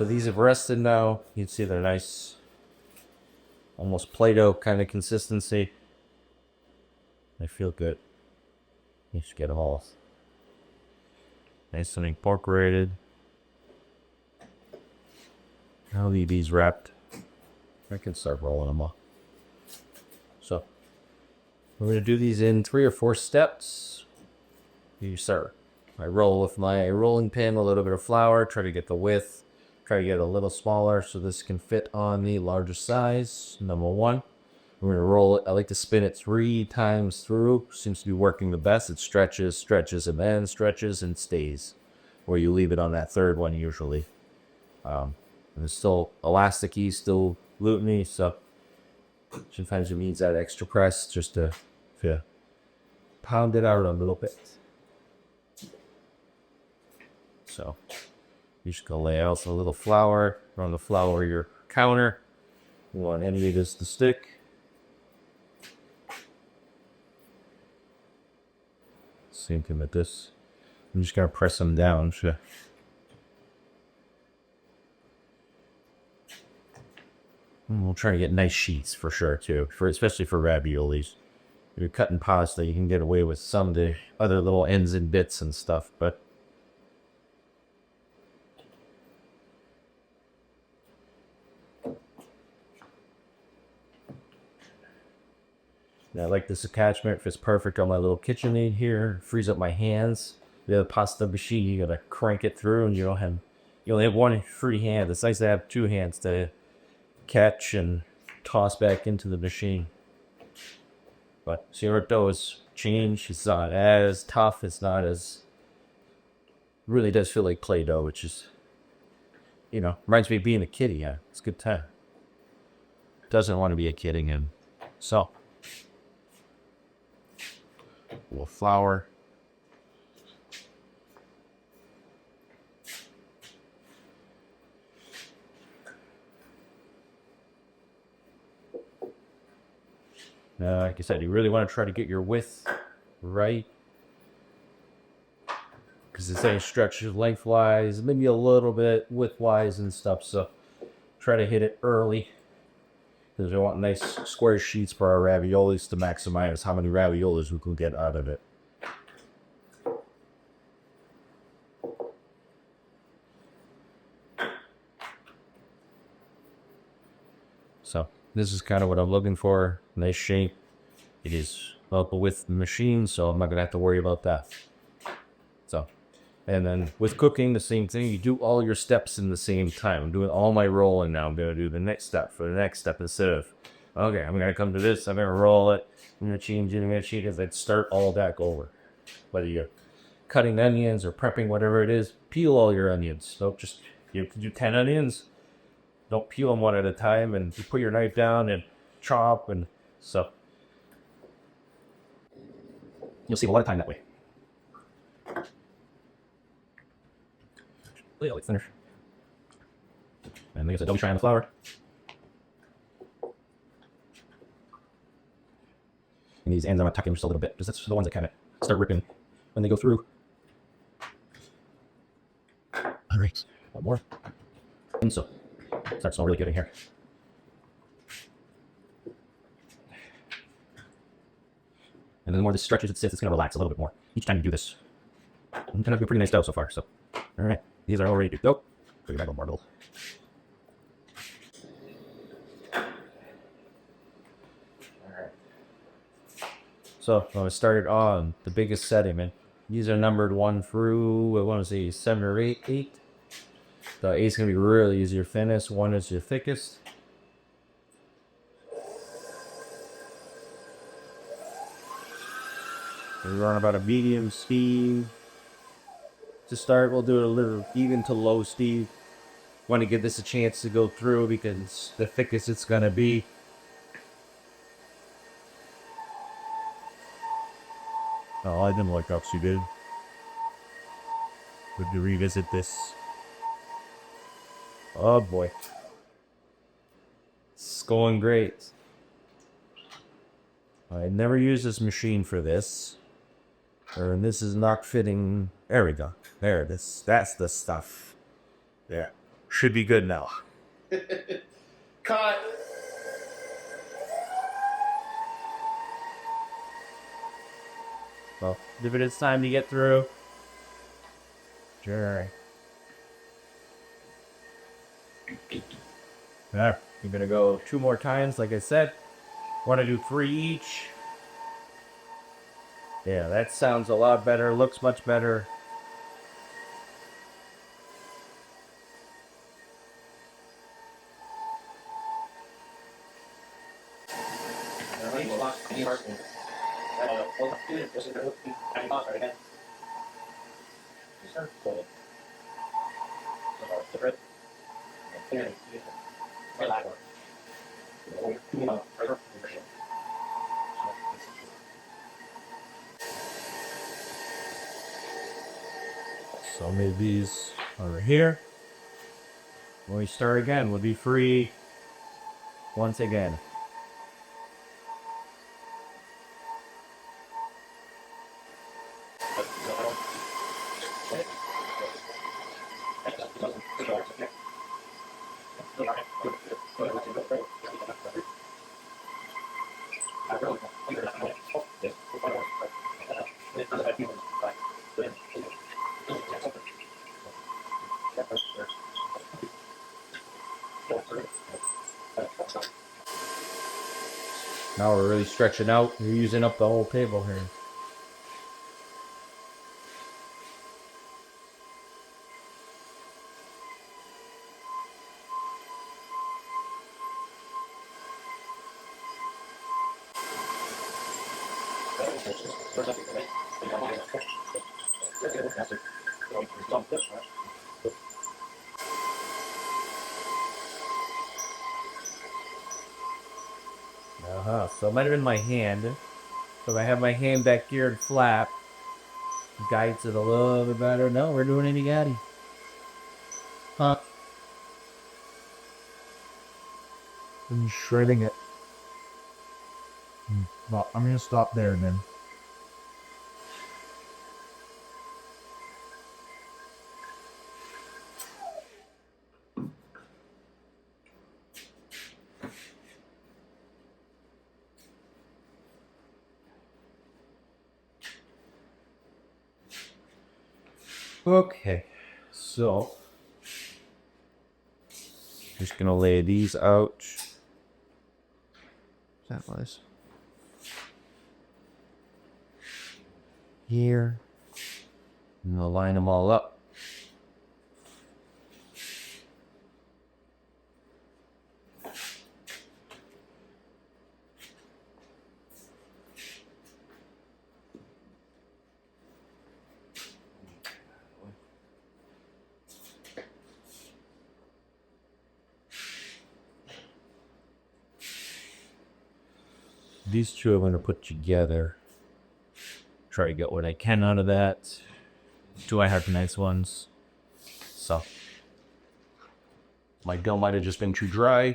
So these have rested now. You can see they're nice, almost Play-Doh kind of consistency. They feel good. You should get them all nice and incorporated. I'll leave these wrapped. I can start rolling them off. So we're going to do these in 3 or 4 steps. You start. I roll with my rolling pin, a little bit of flour, try to get the width, try to get it a little smaller so this can fit on the larger size. Number 1. We're going to roll it. I like to spin it 3 times through. Seems to be working the best. It stretches, stretches, and then stretches and stays. Where you leave it on that 3rd one usually. And it's still elasticy, still gluten-y, so sometimes it needs that extra press just to pound it out a little bit. So you're just gonna lay out a little flour on the flour your counter. You want any of this to stick. Same thing with this. I'm just gonna press them down. So. We'll try to get nice sheets for sure too, especially for raviolis. If you're cutting pasta, you can get away with some of the other little ends and bits and stuff, but I like this attachment. It fits perfect on my little KitchenAid here. It frees up my hands. The pasta machine, you gotta crank it through, and you only have one free hand. It's nice to have 2 hands to catch and toss back into the machine. But see how it does change. It's not as tough. It's not as really does feel like Play-Doh, which is reminds me of being a kid. Yeah, it's a good time. Doesn't want to be a kid again. So a little flour. Like I said, you really want to try to get your width right. Because it's any stretches lengthwise, maybe a little bit widthwise and stuff. So try to hit it early. Because we want nice square sheets for our raviolis to maximize how many raviolis we can get out of it. So this is kind of what I'm looking for. Nice shape. It is up with the machine, so I'm not going to have to worry about that. So, and then with cooking, the same thing. You do all your steps in the same time. I'm doing all my rolling now. I'm going to do the next step for the next step instead of, okay, I'm going to come to this. I'm going to roll it. I'm going to change it. I'm going to change it. I'd start all back over. Whether you're cutting onions or prepping whatever it is, peel all your onions. Don't just, you do 10 onions. Don't peel them one at a time, and you put your knife down and chop and stuff. You'll save a lot of time that way. Really thinner. And like I said, don't be trying the flour. And these ends I'm going to tuck in just a little bit, because that's the ones that kind of start ripping when they go through. All right, one more. And so, starts smelling really good in here. And then the more this stretches, it sits, it's going to relax a little bit more each time you do this. I'm going to do a pretty nice dough so far. So, all right, these are all ready to go. Put it back on more gold. All right. So I started on the biggest setting, man. These are numbered 1 through, I want to say 7 or 8. The 8's going to be really easy to finish. 1 is your thickest. We run about a medium speed. To start, we'll do it a little even to low speed. Want to give this a chance to go through because the thickest it's going to be. Oh, I didn't like ups you did. Good to revisit this. Oh boy. It's going great. I never used this machine for this. And this is not fitting. There we go. There it is. That's the stuff. There. Should be good now. Cut. Well, give it its time to get through. Sure. There. You're gonna go 2 more times, like I said. Want to do 3 each. Yeah, that sounds a lot better. Looks much better. So maybe these over here. When we start again, we'll be free once again. Now we're really stretching out. We're using up the whole table here. So it might have been my hand. So if I have my hand back here and flap, guides it a little bit better. No, we're doing it again. Huh? I'm shredding it. Well, I'm gonna stop there then. Okay, so just gonna lay these out. That was here, and we'll line them all up. These two I'm going to put together. Try to get what I can out of that. Do I have nice ones? So my dough might have just been too dry.